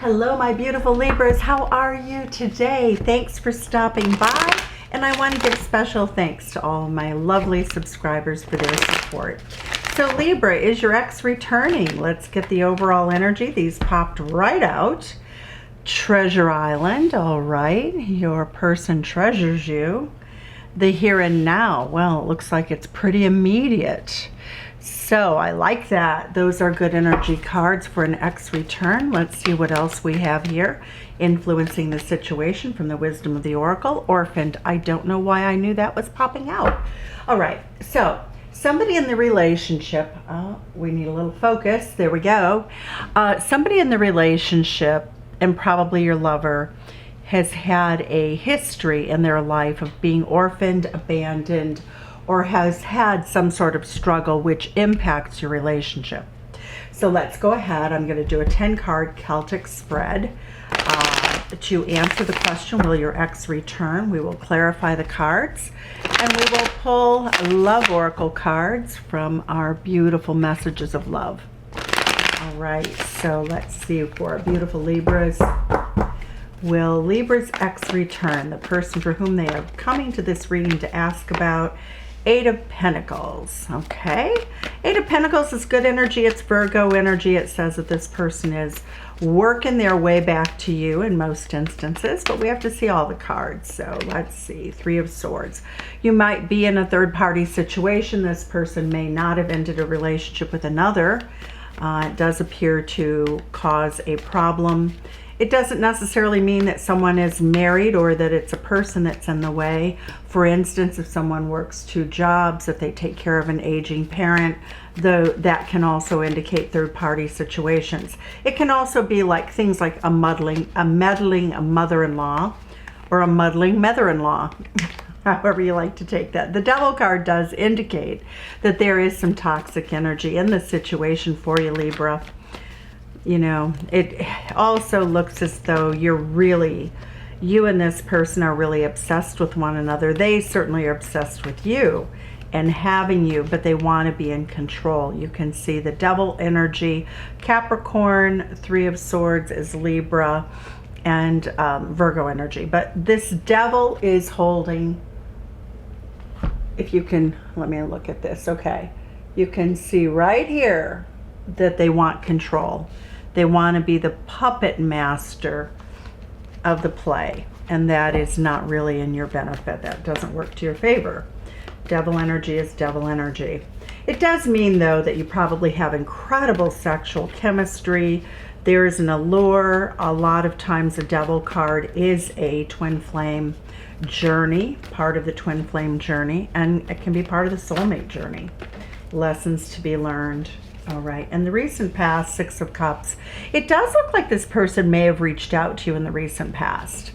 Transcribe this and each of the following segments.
Hello, my beautiful Libras. How are you today? Thanks for stopping by. And I want to give special thanks to all my lovely subscribers for their support. So Libra, is your ex returning? Let's get the overall energy. These popped right out. Treasure Island, all right. Your person treasures you. The here and now, well, it looks like it's pretty immediate. So I like that. Those are good energy cards for an ex return. Let's see what else we have here. Influencing the situation from the wisdom of the oracle. Orphaned. I don't know why I knew that was popping out. All right. So somebody in the relationship. Oh, we need a little focus. There we go. Somebody in the relationship, and probably your lover, has had a history in their life of being orphaned, abandoned, or has had some sort of struggle which impacts your relationship. So let's go ahead. I'm going to do a 10-card Celtic spread to answer the question, will your ex return? We will clarify the cards, and we will pull love oracle cards from our beautiful messages of love. All right, so let's see for our beautiful Libras. Will Libra's ex return? The person for whom they are coming to this reading to ask about. 8 of Pentacles. Okay. 8 of Pentacles is good energy. It's Virgo energy. It says that this person is working their way back to you in most instances, but we have to see all the cards. So let's see. 3 of Swords. You might be in a third-party situation. This person may not have ended a relationship with another. It does appear to cause a problem. It doesn't necessarily mean that someone is married or that it's a person that's in the way. For instance, if someone works 2 jobs, if they take care of an aging parent, though that can also indicate third-party situations. It can also be like things like a meddling mother-in-law or a muddling mother-in-law, however you like to take that. The Devil card does indicate that there is some toxic energy in the situation for you, Libra. You know, it also looks as though you and this person are really obsessed with one another. They certainly are obsessed with you and having you, but they want to be in control. You can see the Devil energy. Capricorn, 3 of Swords is Libra, and Virgo energy. But this Devil is holding, if you can, let me look at this. Okay. You can see right here that they want control. They want to be the puppet master of the play, and that is not really in your benefit. That doesn't work to your favor. Devil energy is devil energy. It does mean, though, that you probably have incredible sexual chemistry. There's an allure. A lot of times the Devil card is a twin flame journey, part of the twin flame journey, and it can be part of the soulmate journey. Lessons to be learned. All right, in the recent past, 6 of Cups, it does look like this person may have reached out to you in the recent past.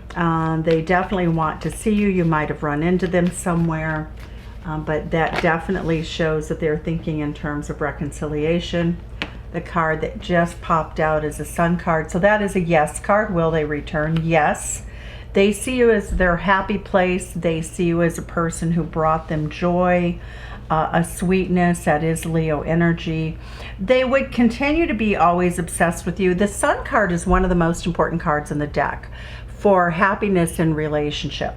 They definitely want to see you. You might have run into them somewhere, but that definitely shows that they're thinking in terms of reconciliation. The card that just popped out is a Sun card, so that is a yes card. Will they return? Yes. They see you as their happy place. They see you as a person who brought them joy, a sweetness. That is Leo energy. They would continue to be always obsessed with you. The Sun card is one of the most important cards in the deck for happiness in relationship.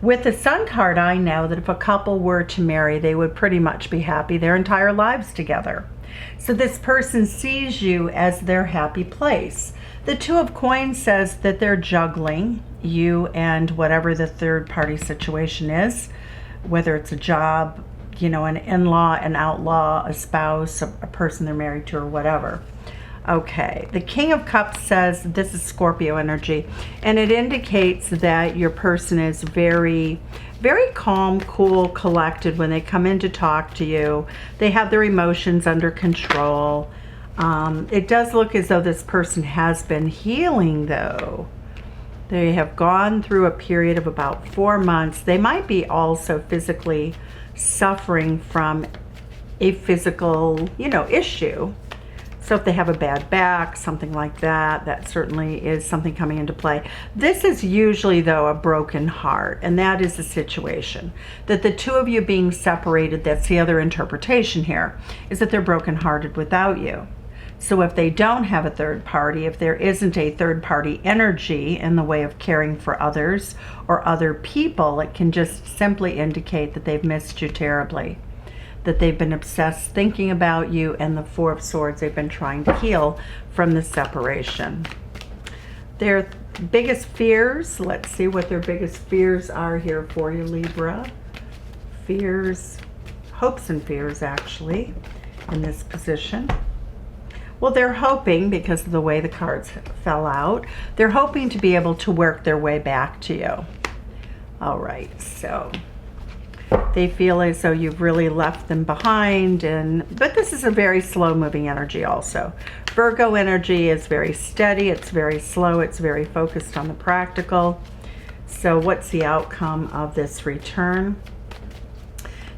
With the Sun card, I know that if a couple were to marry, they would pretty much be happy their entire lives together. So this person sees you as their happy place. The 2 of Coins says that they're juggling you and whatever the third-party situation is, whether it's a job, you know, an in-law, an outlaw, a spouse, a person they're married to, or whatever. Okay, the King of Cups says this is Scorpio energy, and it indicates that your person is very, very calm, cool, collected when they come in to talk to you. They have their emotions under control. It does look as though this person has been healing, though. They have gone through a period of about 4 months. They might be also physically suffering from a physical, you know, issue. So if they have a bad back, something like that, that certainly is something coming into play. This is usually, though, a broken heart, and that is the situation. That the 2 of you being separated, that's the other interpretation here, is that they're brokenhearted without you. So if they don't have a third party, if there isn't a third party energy in the way of caring for others or other people, it can just simply indicate that they've missed you terribly, that they've been obsessed thinking about you, and the Four of Swords, they've been trying to heal from the separation. Their biggest fears, let's see what their biggest fears are here for you, Libra. Fears, hopes and fears actually, in this position. Well, they're hoping, because of the way the cards fell out, they're hoping to be able to work their way back to you. All right, so they feel as though you've really left them behind, but this is a very slow-moving energy also. Virgo energy is very steady, it's very slow, it's very focused on the practical. So what's the outcome of this return?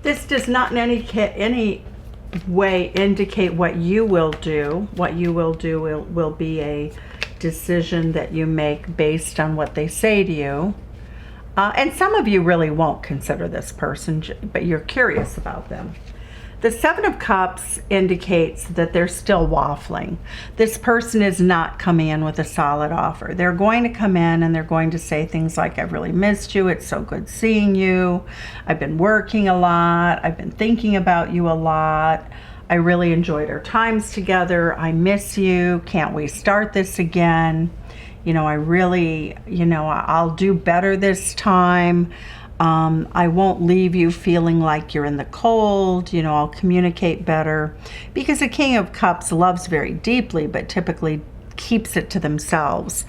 This does not in any way indicate what you will do. What you will do will be a decision that you make based on what they say to you. And some of you really won't consider this person, but you're curious about them. The Seven of Cups indicates that they're still waffling. This person is not coming in with a solid offer. They're going to come in and they're going to say things like, I've really missed you. It's so good seeing you. I've been working a lot. I've been thinking about you a lot. I really enjoyed our times together. I miss you. Can't we start this again? You know, I really, I'll do better this time. I won't leave you feeling like you're in the cold. I'll communicate better. Because the King of Cups loves very deeply, but typically keeps it to themselves.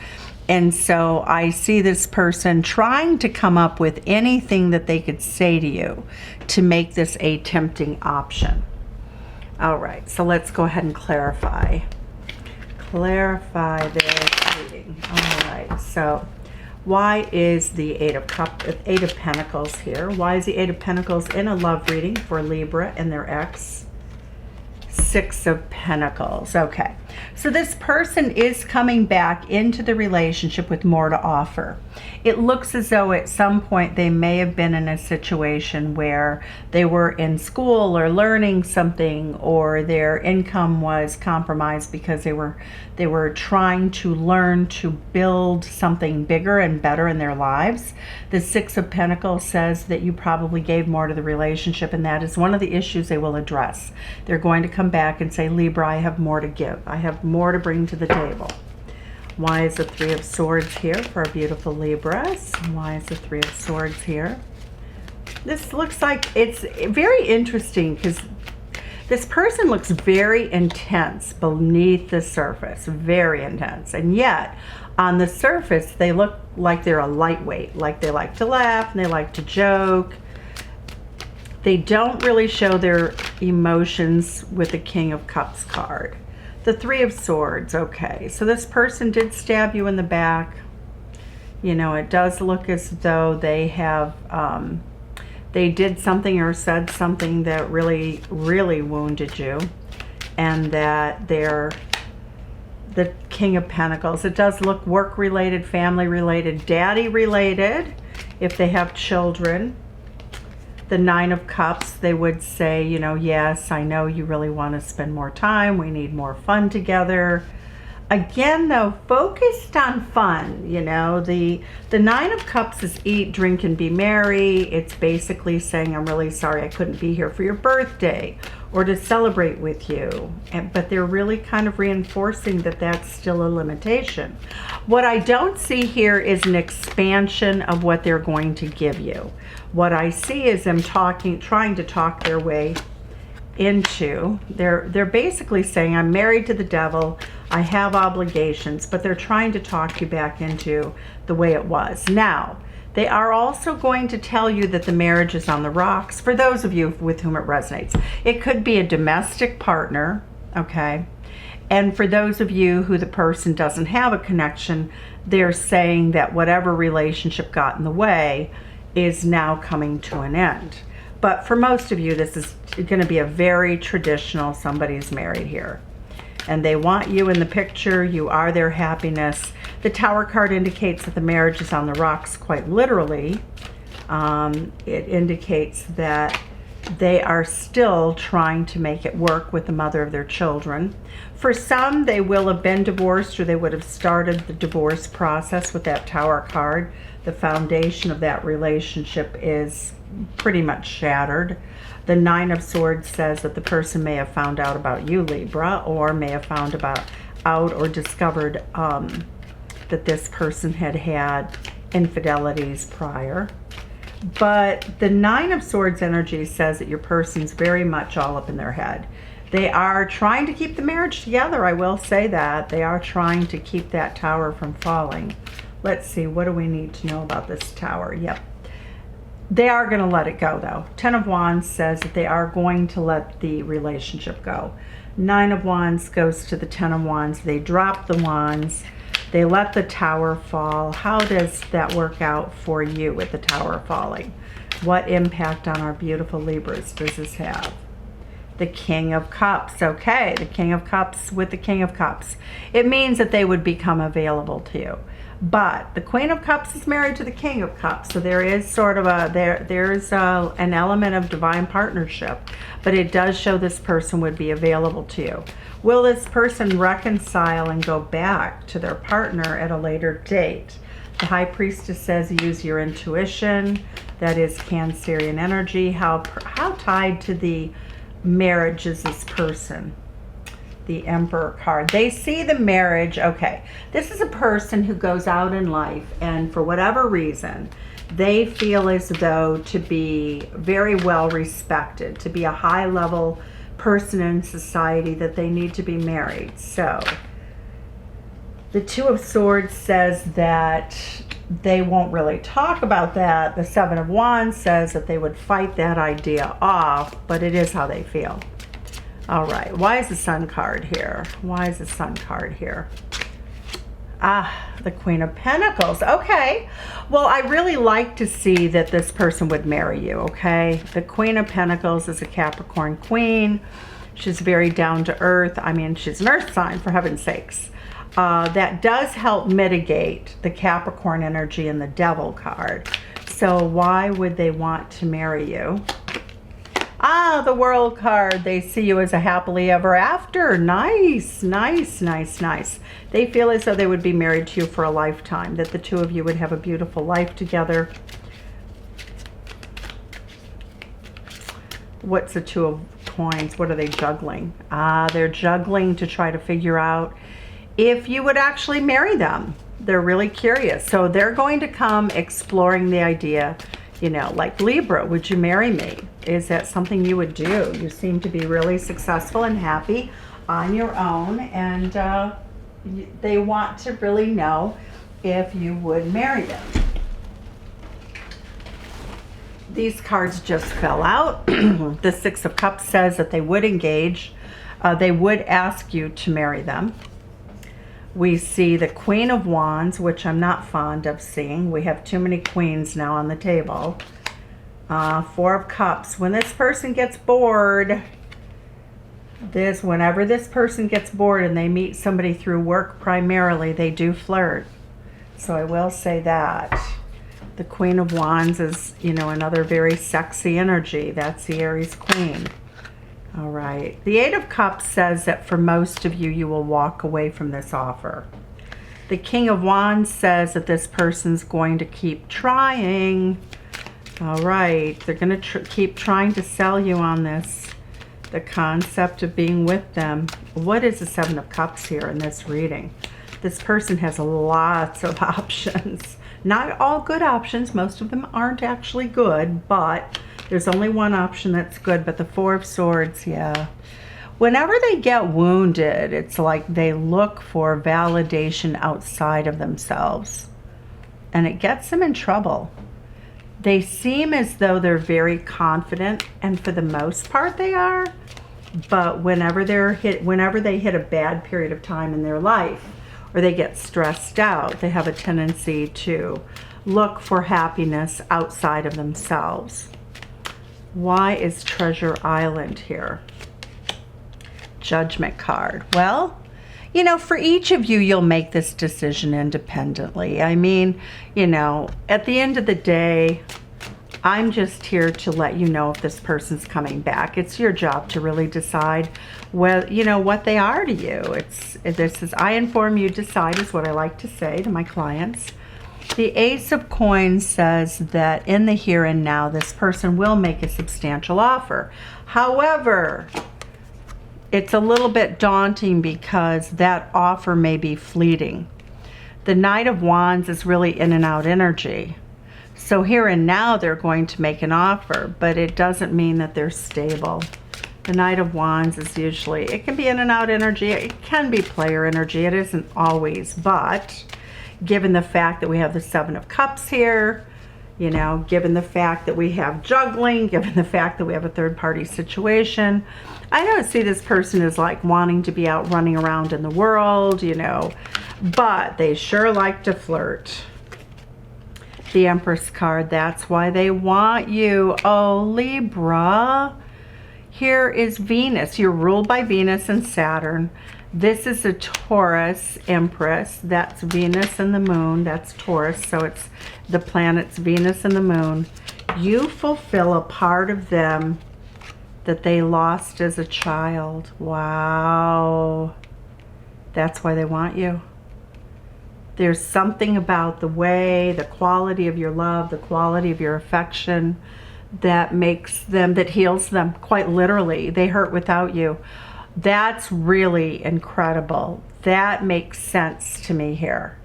And so I see this person trying to come up with anything that they could say to you to make this a tempting option. All right, so let's go ahead and clarify. Clarify this reading. All right, so why is the Eight of Pentacles here? Why is the Eight of Pentacles in a love reading for Libra and their ex? Six of Pentacles. Okay, so this person is coming back into the relationship with more to offer. It looks as though at some point they may have been in a situation where they were in school or learning something, or their income was compromised because they were trying to learn to build something bigger and better in their lives. The Six of Pentacles says that you probably gave more to the relationship, and that is one of the issues they will address. They're going to come back and say, Libra, I have more to give. I have more to bring to the table. Why is the Three of Swords here for our beautiful Libras? Why is the Three of Swords here? This looks like it's very interesting because this person looks very intense beneath the surface, very intense. And yet, on the surface, they look like they're a lightweight, like they like to laugh and they like to joke. They don't really show their emotions with the King of Cups card. The Three of Swords, okay. So this person did stab you in the back. It does look as though they have, they did something or said something that really, really wounded you. And that they're the King of Pentacles. It does look work-related, family-related, daddy-related, if they have children. The Nine of Cups, they would say, yes, I know you really want to spend more time. We need more fun together. Again, though, focused on fun. The Nine of Cups is eat, drink, and be merry. It's basically saying, I'm really sorry I couldn't be here for your birthday or to celebrate with you. But they're really kind of reinforcing that that's still a limitation. What I don't see here is an expansion of what they're going to give you. What I see is them trying to talk their way into, they're basically saying, I'm married to the devil, I have obligations, but they're trying to talk you back into the way it was. Now, they are also going to tell you that the marriage is on the rocks, for those of you with whom it resonates. It could be a domestic partner, okay? And for those of you who the person doesn't have a connection, they're saying that whatever relationship got in the way is now coming to an end. But for most of you, this is going to be a very traditional, somebody's married here. And they want you in the picture. You are their happiness. The Tower card indicates that the marriage is on the rocks, quite literally. It indicates that They are still trying to make it work with the mother of their children. For some, they will have been divorced, or they would have started the divorce process with that Tower card. The foundation of that relationship is pretty much shattered. The Nine of Swords says that the person may have found out about you, Libra, or may have found out or discovered that this person had infidelities prior. But the Nine of Swords energy says that your person's very much all up in their head. They are trying to keep the marriage together, I will say that. They are trying to keep that Tower from falling. Let's see, what do we need to know about this Tower? Yep. They are going to let it go, though. Ten of Wands says that they are going to let the relationship go. Nine of Wands goes to the Ten of Wands. They drop the Wands. They let the Tower fall. How does that work out for you with the Tower falling? What impact on our beautiful Libras does this have? The King of Cups. Okay, the King of Cups with the King of Cups. It means that they would become available to you. But the Queen of Cups is married to the King of Cups, so there is sort of there's an element of divine partnership, but it does show this person would be available to you. Will this person reconcile and go back to their partner at a later date? The High Priestess says use your intuition. That is Cancerian energy. How tied to the marriage is this person? The Emperor card. They see the marriage. Okay, this is a person who goes out in life, and for whatever reason, they feel as though to be very well respected, to be a high level person in society, that they need to be married. So the Two of Swords says that they won't really talk about that. The Seven of Wands says that they would fight that idea off, but it is how they feel. All right, why is the Sun card here? Why is the Sun card here? The Queen of Pentacles. Okay, well, I really like to see that this person would marry you, okay? The Queen of Pentacles is a Capricorn queen. She's very down to earth. I mean, she's an earth sign, for heaven's sakes. That does help mitigate the Capricorn energy in the Devil card. So why would they want to marry you? The World card. They see you as a happily ever after. Nice, nice, nice, nice. They feel as though they would be married to you for a lifetime, that the two of you would have a beautiful life together. What's the Two of Coins? What are they juggling? They're juggling to try to figure out if you would actually marry them. They're really curious. So they're going to come exploring the idea, you know, like Libra, would you marry me? Is that something you would do? You seem to be really successful and happy on your own, and they want to really know if you would marry them. These cards just fell out. The Six of Cups says that they would engage. They would ask you to marry them. We see the Queen of Wands, which I'm not fond of seeing. We have too many queens now on the table. Four of Cups. When this person gets bored, whenever this person gets bored and they meet somebody through work primarily, they do flirt. So I will say that. The Queen of Wands is, you know, another very sexy energy. That's the Aries Queen. All right. The Eight of Cups says that for most of you, you will walk away from this offer. The King of Wands says that this person's going to keep trying. All right. They're going to keep trying to sell you on this, the concept of being with them. What is the Seven of Cups here in this reading? This person has lots of options. Not all good options. Most of them aren't actually good, but there's only one option that's good. But the Four of Swords, yeah. Whenever they get wounded, it's like they look for validation outside of themselves. And it gets them in trouble. They seem as though they're very confident, and for the most part they are. But whenever they hit a bad period of time in their life, or they get stressed out, they have a tendency to look for happiness outside of themselves. Why is Treasure Island here? Judgment card. Well, you know, for each of you, you'll make this decision independently. I mean, you know, at the end of the day, I'm just here to let you know if this person's coming back. It's your job to really decide what they are to you. This is I inform you, decide is what I like to say to my clients. The Ace of Coins says that in the here and now, this person will make a substantial offer. However, it's a little bit daunting because that offer may be fleeting. The Knight of Wands is really in and out energy. So here and now they're going to make an offer, but it doesn't mean that they're stable. The Knight of Wands is usually, it can be in and out energy, it can be player energy, it isn't always, but given the fact that we have the Seven of Cups here, given the fact that we have juggling, given the fact that we have a third party situation, I don't see this person as like wanting to be out running around in the world, but they sure like to flirt. The Empress card, that's why they want you. Oh, Libra. Here is Venus. You're ruled by Venus and Saturn. This is a Taurus Empress. That's Venus and the Moon. That's Taurus. So it's the planets Venus and the Moon. You fulfill a part of them that they lost as a child. Wow. That's why they want you. There's something about the way, the quality of your love, the quality of your affection that heals them, quite literally. They hurt without you. That's really incredible. That makes sense to me here.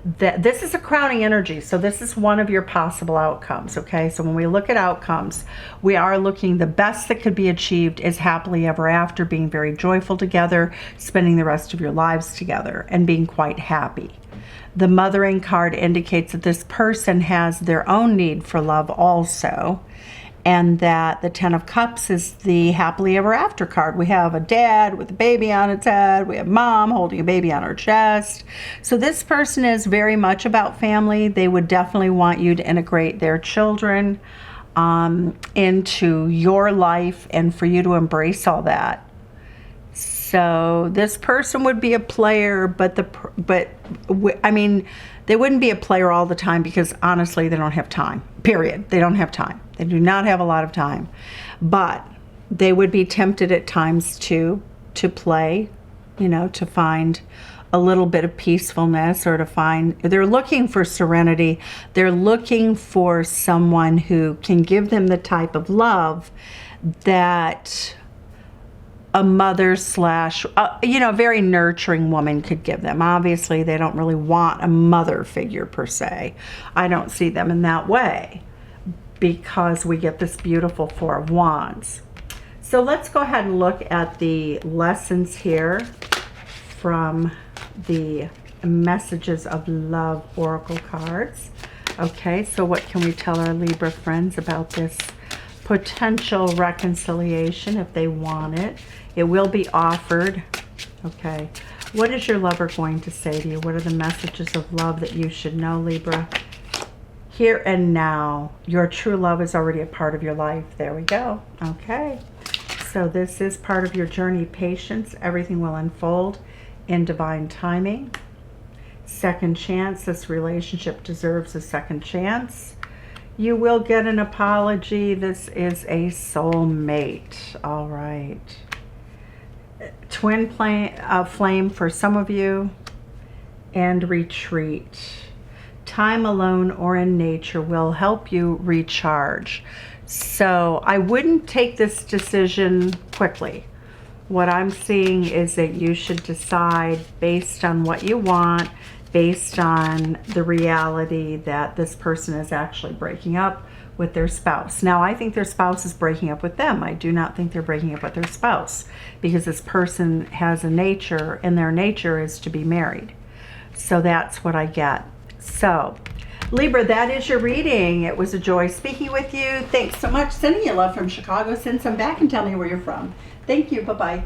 This is a crowning energy, so this is one of your possible outcomes, okay? So when we look at outcomes, we are looking, the best that could be achieved is happily ever after, being very joyful together, spending the rest of your lives together, and being quite happy. The Mothering card indicates that this person has their own need for love also, and that the Ten of Cups is the happily ever after card. We have a dad with a baby on its head. We have mom holding a baby on her chest. So this person is very much about family. They would definitely want you to integrate their children into your life and for you to embrace all that. So this person would be a player, I mean, they wouldn't be a player all the time because honestly, they don't have time, period. They don't have time. They do not have a lot of time, but they would be tempted at times to play, to find a little bit of peacefulness or they're looking for serenity. They're looking for someone who can give them the type of love that a mother / very nurturing woman could give them. Obviously, they don't really want a mother figure per se. I don't see them in that way because we get this beautiful Four of Wands. So let's go ahead and look at the lessons here from the Messages of Love Oracle cards. Okay, so what can we tell our Libra friends about this potential reconciliation if they want it? It will be offered. Okay. What is your lover going to say to you? What are the messages of love that you should know, Libra? Here and now. Your true love is already a part of your life. There we go. Okay. So this is part of your journey. Patience. Everything will unfold in divine timing. Second chance. This relationship deserves a second chance. You will get an apology. This is a soulmate. All right. Twin flame for some of you. And retreat. Time alone or in nature will help you recharge. So I wouldn't take this decision quickly. What I'm seeing is that you should decide based on what you want, based on the reality that this person is actually breaking up with their spouse. Now, I think their spouse is breaking up with them. I do not think they're breaking up with their spouse because this person has a nature, and their nature is to be married. So that's what I get. So, Libra, that is your reading. It was a joy speaking with you. Thanks so much. Sending you love from Chicago. Send some back and tell me where you're from. Thank you. Bye-bye.